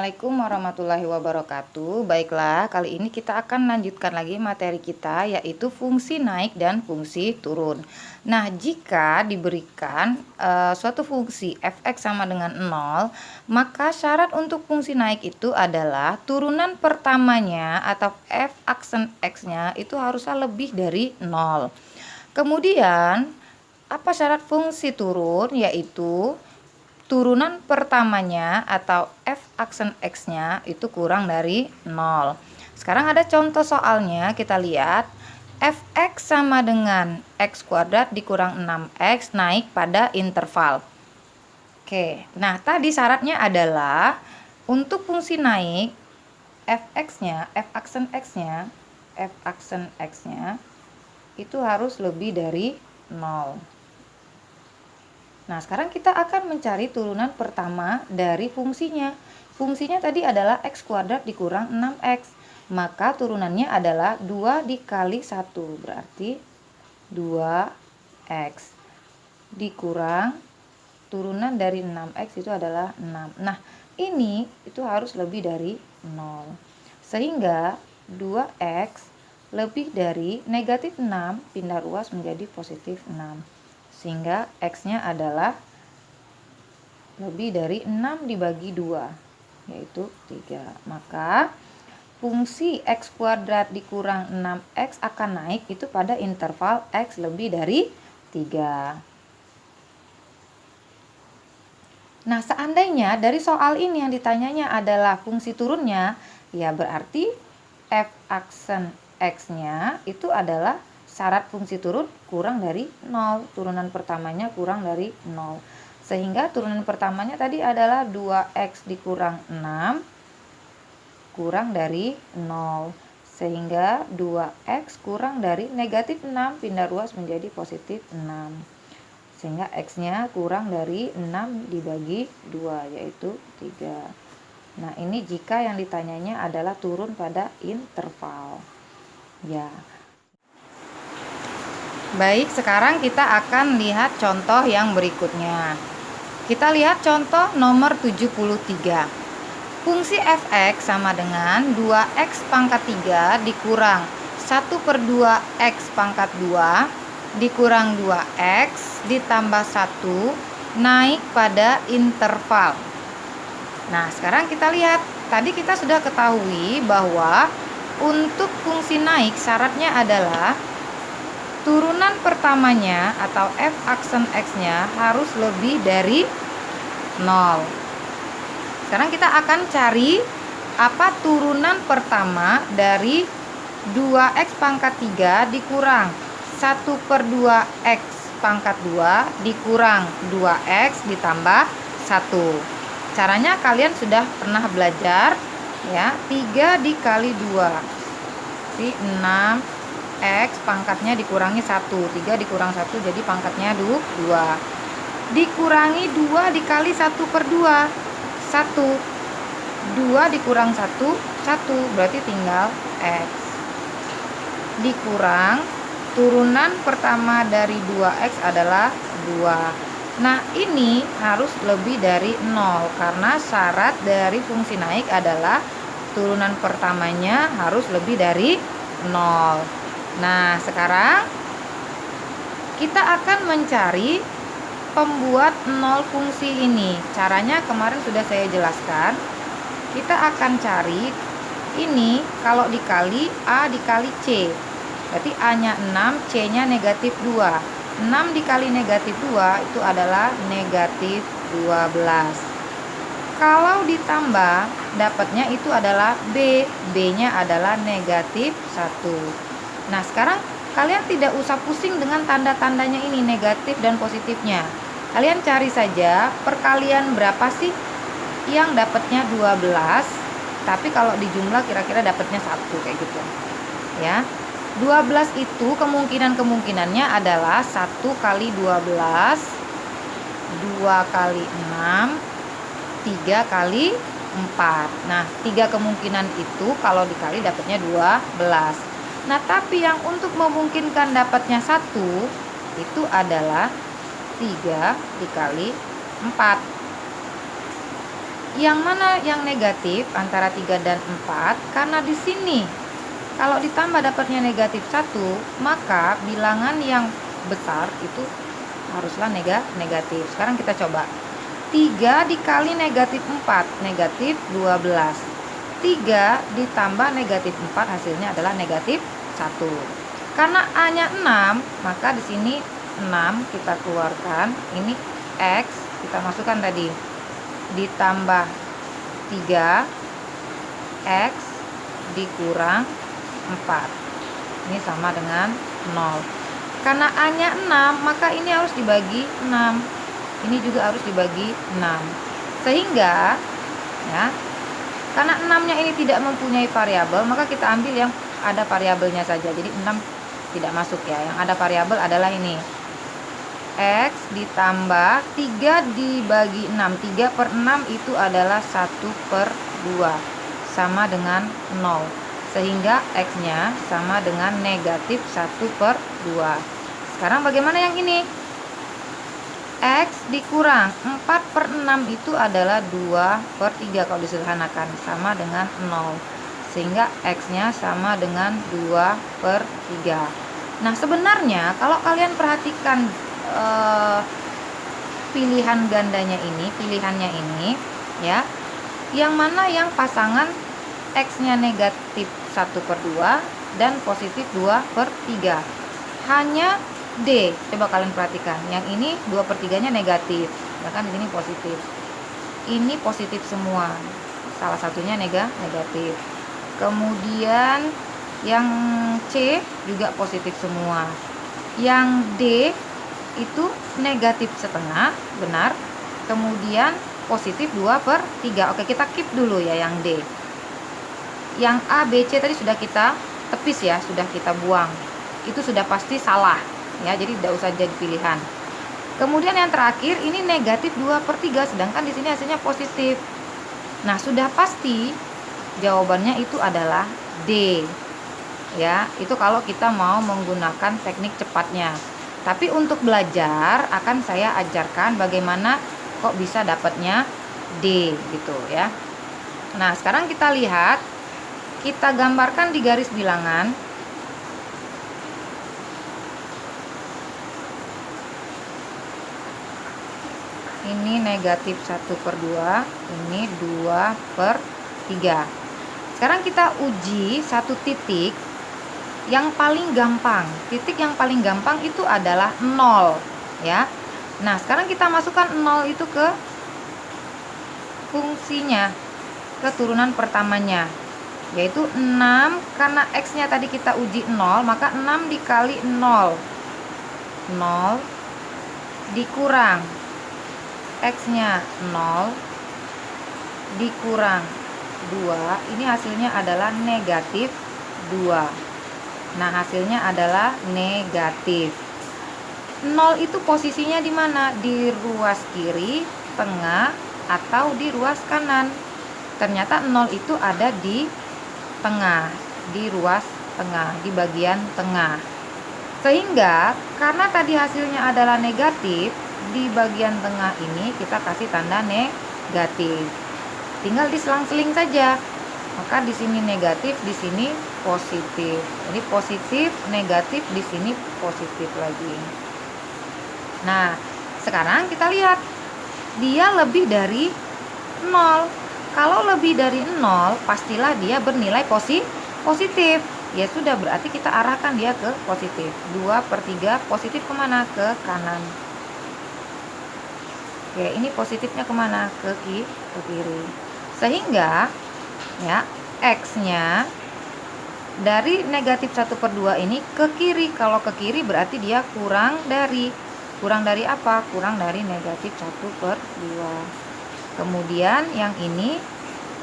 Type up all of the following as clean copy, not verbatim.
Assalamualaikum warahmatullahi wabarakatuh. Baiklah, kali ini kita akan lanjutkan lagi materi kita, yaitu fungsi naik dan fungsi turun. Nah, jika diberikan suatu fungsi f(x) sama dengan 0, maka syarat untuk fungsi naik itu adalah turunan pertamanya atau f aksen x-nya itu harusnya lebih dari 0. Kemudian, apa syarat fungsi turun? Yaitu turunan pertamanya atau f aksen x-nya itu kurang dari 0. Sekarang ada contoh soalnya, kita lihat f(x) sama dengan x kuadrat dikurang 6x naik pada interval. Oke, nah tadi syaratnya adalah untuk fungsi naik f(x)-nya, f aksen x-nya itu harus lebih dari 0. Nah, sekarang kita akan mencari turunan pertama dari fungsinya. Fungsinya tadi adalah x kuadrat dikurang 6x. Maka turunannya adalah 2 dikali 1. Berarti 2x dikurang turunan dari 6x itu adalah 6. Nah, ini itu harus lebih dari 0. Sehingga 2x lebih dari negatif 6 pindah ruas menjadi positif 6. Sehingga x-nya adalah lebih dari 6 dibagi 2, yaitu 3. Maka fungsi x kuadrat dikurang 6x akan naik itu pada interval x lebih dari 3. Nah, seandainya dari soal ini yang ditanyanya adalah fungsi turunnya, ya berarti f aksen x-nya itu adalah syarat fungsi turun kurang dari 0. Turunan pertamanya kurang dari 0. Sehingga turunan pertamanya tadi adalah 2x dikurang 6 kurang dari 0. Sehingga 2x kurang dari negatif 6 pindah ruas menjadi positif 6. Sehingga x-nya kurang dari 6 dibagi 2, yaitu 3. Nah, ini jika yang ditanyanya adalah turun pada interval. Ya. Baik, sekarang kita akan lihat contoh yang berikutnya. Kita lihat contoh nomor 73. Fungsi f(x) sama dengan 2x pangkat 3 dikurang 1/2x pangkat 2 dikurang 2x ditambah 1 naik pada interval. Nah, sekarang kita lihat. Tadi kita sudah ketahui bahwa untuk fungsi naik syaratnya adalah turunan pertamanya atau f aksen x-nya harus lebih dari 0. Sekarang kita akan cari apa turunan pertama dari 2x pangkat 3 dikurang 1/2x pangkat 2 dikurang 2x ditambah 1. Caranya kalian sudah pernah belajar ya, 3 dikali 2 jadi 6x pangkatnya dikurangi 1, 3 dikurang 1 jadi pangkatnya 2, dikurangi 2 dikali 1/2, 1, 2 dikurang 1, 1, berarti tinggal x, dikurang turunan pertama dari 2x adalah 2. Nah, ini harus lebih dari 0 karena syarat dari fungsi naik adalah turunan pertamanya harus lebih dari 0. Nah, sekarang kita akan mencari pembuat 0 fungsi ini. Caranya kemarin sudah saya jelaskan. Kita akan cari ini kalau dikali A dikali C. Berarti A-nya 6, C-nya negatif 2. 6 dikali negatif 2 itu adalah negatif 12. Kalau ditambah, dapatnya itu adalah B. B-nya adalah negatif 1. Nah, sekarang kalian tidak usah pusing dengan tanda-tandanya ini, negatif dan positifnya. Kalian cari saja perkalian berapa sih yang dapatnya 12, tapi kalau dijumlah kira-kira dapatnya 1 kayak gitu. Ya. 12 itu kemungkinannya adalah 1 kali 12, 2 kali 6, 3 kali 4. Nah, 3 kemungkinan itu kalau dikali dapatnya 12. Nah, tapi yang untuk memungkinkan dapatnya 1 itu adalah 3 dikali 4. Yang mana yang negatif antara 3 dan 4? Karena di sini kalau ditambah dapatnya negatif 1, maka bilangan yang besar itu haruslah negatif. Sekarang kita coba. 3 dikali negatif 4, negatif 12. 3 ditambah negatif 4 hasilnya adalah negatif 1. Karena A-nya 6, maka di sini 6 kita keluarkan. Ini X kita masukkan tadi. Ditambah 3 X dikurang 4. Ini sama dengan 0. Karena A-nya 6, maka ini harus dibagi 6. Ini juga harus dibagi 6. Sehingga ya, karena 6-nya ini tidak mempunyai variabel, maka kita ambil yang ada variabelnya saja. Jadi 6 tidak masuk ya. Yang ada variabel adalah ini. X ditambah 3 dibagi 6. 3 per 6 itu adalah 1/2. Sama dengan 0. Sehingga X-nya sama dengan negatif 1/2. Sekarang bagaimana yang ini? X dikurang 4/6 itu adalah 2/3 kalau disederhanakan, sama dengan 0. Sehingga X-nya sama dengan 2/3. Nah, sebenarnya kalau kalian perhatikan pilihan gandanya ini, pilihannya ini ya, yang mana yang pasangan X-nya negatif 1/2 dan positif 2/3. Hanya D, coba kalian perhatikan, yang ini 2/3-nya negatif, bahkan di sini positif. Ini positif semua, salah satunya negatif. Kemudian yang C juga positif semua. Yang D itu negatif setengah, benar. Kemudian positif 2/3. Oke, kita keep dulu ya yang D. Yang A, B, C tadi sudah kita tepis ya, sudah kita buang. Itu sudah pasti salah ya, jadi tidak usah jadi pilihan. Kemudian yang terakhir ini negatif 2/3, sedangkan di sini hasilnya positif. Nah, sudah pasti jawabannya itu adalah D. Ya, itu kalau kita mau menggunakan teknik cepatnya. Tapi untuk belajar akan saya ajarkan bagaimana kok bisa dapatnya D gitu ya. Nah, sekarang kita lihat, kita gambarkan di garis bilangan. Ini negatif 1/2, ini 2/3. Sekarang kita uji satu titik yang paling gampang. Titik yang paling gampang itu adalah 0 ya. Nah, sekarang kita masukkan 0 itu ke fungsinya, ke turunan pertamanya, yaitu 6. Karena X-nya tadi kita uji 0, maka 6 dikali 0, 0 dikurang X-nya 0 dikurang 2, ini hasilnya adalah negatif 2. Nah, hasilnya adalah negatif. 0 itu posisinya di mana? Di ruas kiri, tengah, atau di ruas kanan. Ternyata 0 itu ada di tengah, di ruas tengah, di bagian tengah. Sehingga karena tadi hasilnya adalah negatif, di bagian tengah ini kita kasih tanda negatif. Tinggal diselang-seling saja. Maka di sini negatif, di sini positif. Jadi positif, negatif, di sini positif lagi. Nah, sekarang kita lihat, dia lebih dari 0. Kalau lebih dari 0, pastilah dia bernilai positif. Ya sudah, berarti kita arahkan dia ke positif. 2/3 positif kemana? Ke kanan. Oke, ini positifnya kemana? Ke kiri. Sehingga ya, X-nya dari negatif 1/2 ini ke kiri. Kalau ke kiri berarti dia kurang dari apa? Kurang dari negatif 1/2. Kemudian yang ini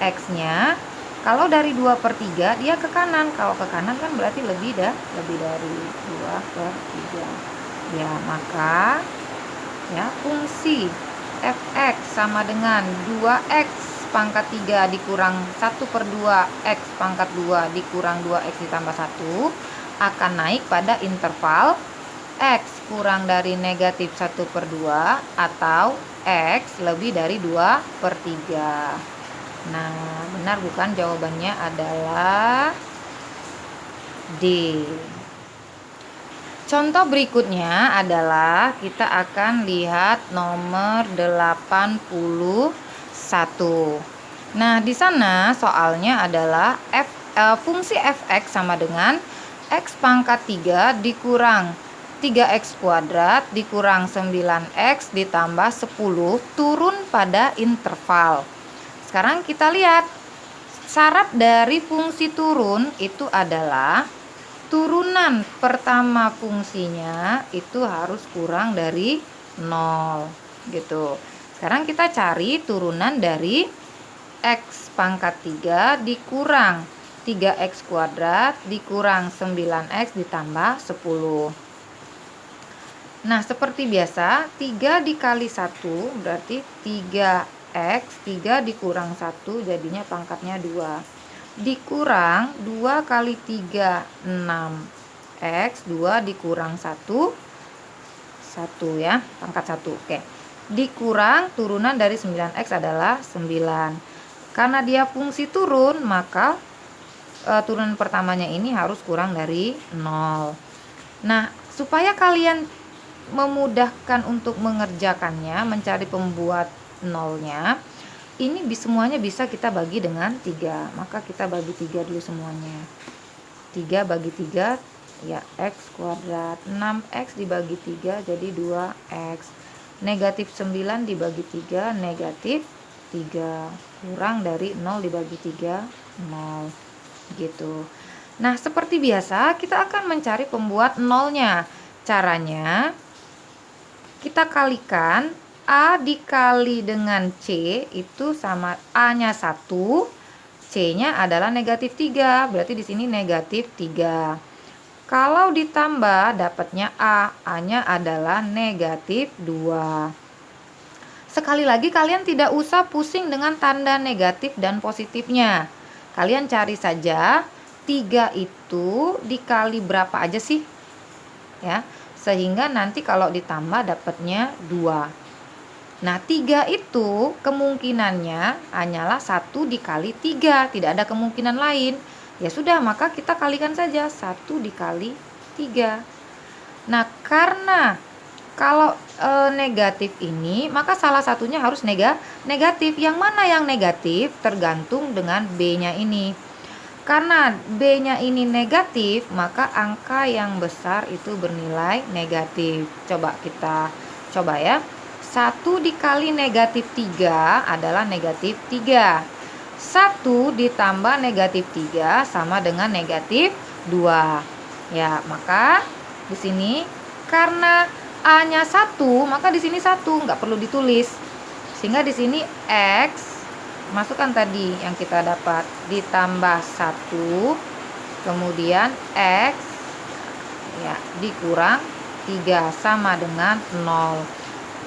X-nya kalau dari 2/3 dia ke kanan. Kalau ke kanan kan berarti lebih dari 2/3. Ya, maka ya, fungsi fx sama dengan 2x pangkat 3 dikurang 1/2 x pangkat 2 dikurang 2x ditambah 1 akan naik pada interval X kurang dari negatif 1/2 atau X lebih dari 2/3. Nah, benar bukan? Jawabannya adalah D. Contoh berikutnya adalah kita akan lihat nomor 81. Nah, di sana soalnya adalah fungsi fx sama dengan x pangkat 3 dikurang 3x kuadrat dikurang 9x ditambah 10 turun pada interval. Sekarang kita lihat syarat dari fungsi turun itu adalah turunan pertama fungsinya itu harus kurang dari 0 gitu. Sekarang kita cari turunan dari x pangkat 3 dikurang 3x kuadrat dikurang 9x ditambah 10. Nah, seperti biasa 3 dikali 1 berarti 3x, 3 dikurang 1 jadinya pangkatnya 2. Dikurang 2 kali 3 6x, 2 dikurang 1 1 ya, pangkat 1. Oke. Dikurang turunan dari 9x adalah 9. Karena dia fungsi turun, maka turunan pertamanya ini harus kurang dari 0. Nah, supaya kalian memudahkan untuk mengerjakannya, mencari pembuat nolnya, ini semuanya bisa kita bagi dengan 3. Maka kita bagi 3 dulu semuanya. 3 bagi 3 ya x kuadrat. 6x dibagi 3 jadi 2x. Negatif 9 dibagi 3 negatif 3. Kurang dari 0 dibagi 3 0 gitu. Nah, seperti biasa kita akan mencari pembuat nolnya. Caranya kita kalikan A dikali dengan C itu sama A-nya 1, C-nya adalah negatif 3, berarti di sini negatif 3. Kalau ditambah dapatnya A-nya adalah negatif 2. Sekali lagi kalian tidak usah pusing dengan tanda negatif dan positifnya. Kalian cari saja 3 itu dikali berapa aja sih? Ya, sehingga nanti kalau ditambah dapatnya 2. Nah, 3 itu kemungkinannya hanyalah 1 dikali 3, tidak ada kemungkinan lain. Ya sudah, maka kita kalikan saja 1 dikali 3. Nah, karena kalau negatif ini, maka salah satunya harus negatif. Yang mana yang negatif tergantung dengan B-nya ini. Karena B-nya ini negatif, maka angka yang besar itu bernilai negatif. Coba kita coba ya. 1 dikali negatif 3 adalah negatif 3. 1 ditambah negatif 3 sama dengan negatif 2. Ya, maka di sini karena A-nya 1, maka di sini 1, nggak perlu ditulis. Sehingga di sini X, masukkan tadi yang kita dapat, ditambah 1, kemudian X, ya, dikurang 3 sama dengan 0.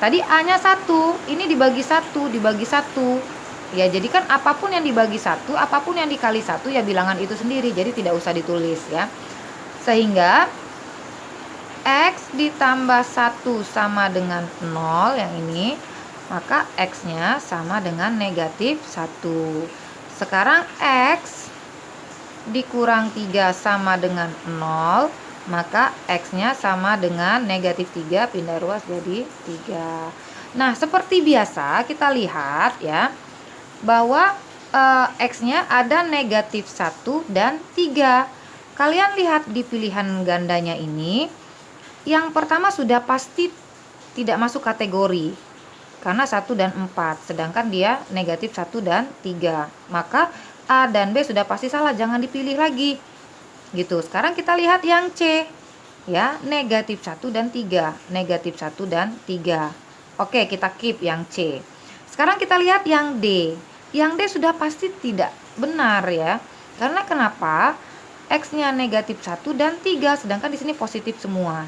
Tadi A-nya 1, ini dibagi 1, dibagi 1. Ya, jadi kan apapun yang dibagi 1, apapun yang dikali 1, ya bilangan itu sendiri. Jadi tidak usah ditulis ya. Sehingga X ditambah 1 sama dengan 0 yang ini, maka X-nya sama dengan negatif 1. Sekarang X dikurang 3 sama dengan 0, maka X-nya sama dengan negatif 3, pindah ruas jadi 3. Nah, seperti biasa kita lihat ya, bahwa X-nya ada negatif 1 dan 3. Kalian lihat di pilihan gandanya ini, yang pertama sudah pasti tidak masuk kategori, karena 1 dan 4, sedangkan dia negatif 1 dan 3. Maka A dan B sudah pasti salah, jangan dipilih lagi. Gitu. Sekarang kita lihat yang C. Ya, negatif 1 dan 3. Negatif 1 dan 3. Oke, kita keep yang C. Sekarang kita lihat yang D. Yang D sudah pasti tidak benar ya. Karena kenapa? X-nya negatif 1 dan 3, sedangkan di sini positif semua.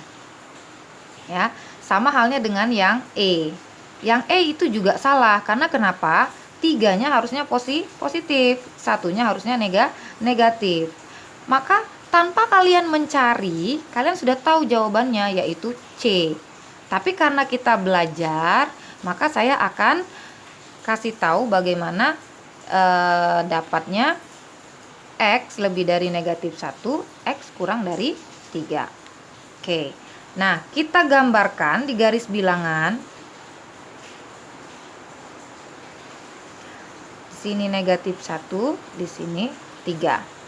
Ya, sama halnya dengan yang E. Yang E itu juga salah, karena kenapa? 3-nya harusnya positif, 1-nya harusnya negatif. Maka Tanpa kalian mencari, kalian sudah tahu jawabannya, yaitu C. Tapi karena kita belajar, maka saya akan kasih tahu bagaimana dapatnya X lebih dari negatif 1, X kurang dari 3. Oke, nah kita gambarkan di garis bilangan. Di sini negatif 1, di sini 3.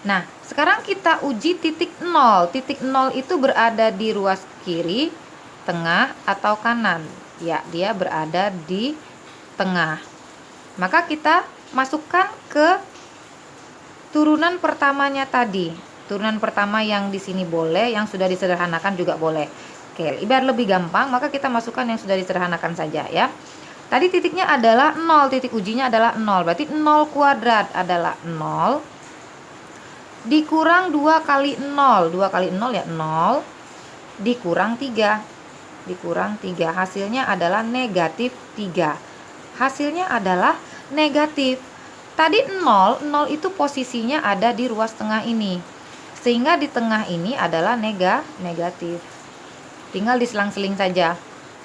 Nah, sekarang kita uji titik 0. Titik 0 itu berada di ruas kiri, tengah, atau kanan. Ya, dia berada di tengah. Maka kita masukkan ke turunan pertamanya tadi. Turunan pertama yang di sini boleh, yang sudah disederhanakan juga boleh. Oke, biar lebih gampang, maka kita masukkan yang sudah disederhanakan saja ya. Tadi titiknya adalah 0, titik ujinya adalah 0. Berarti 0 kuadrat adalah 0 dikurang 2 kali 0. 2 kali 0 ya 0 dikurang 3. Dikurang 3. Hasilnya adalah negatif 3. Hasilnya adalah negatif. Tadi 0 itu posisinya ada di ruas tengah ini. Sehingga di tengah ini adalah negatif. Tinggal diselang-seling saja.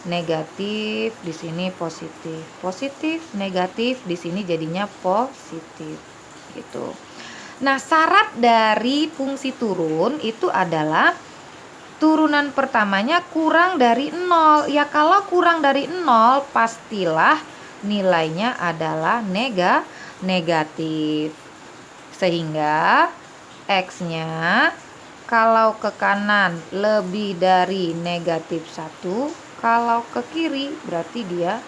Negatif, di sini positif. Positif, negatif, di sini jadinya positif. Gitu. Nah, syarat dari fungsi turun itu adalah turunan pertamanya kurang dari 0. Ya, kalau kurang dari 0, pastilah nilainya adalah negatif. Sehingga X-nya kalau ke kanan lebih dari negatif 1, kalau ke kiri berarti dia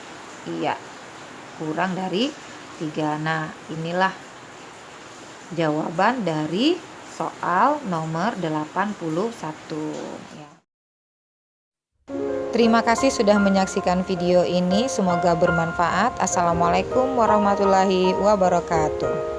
kurang dari 3. Nah, inilah jawaban dari soal nomor 81 ya. Terima kasih sudah menyaksikan video ini, semoga bermanfaat. Assalamualaikum warahmatullahi wabarakatuh.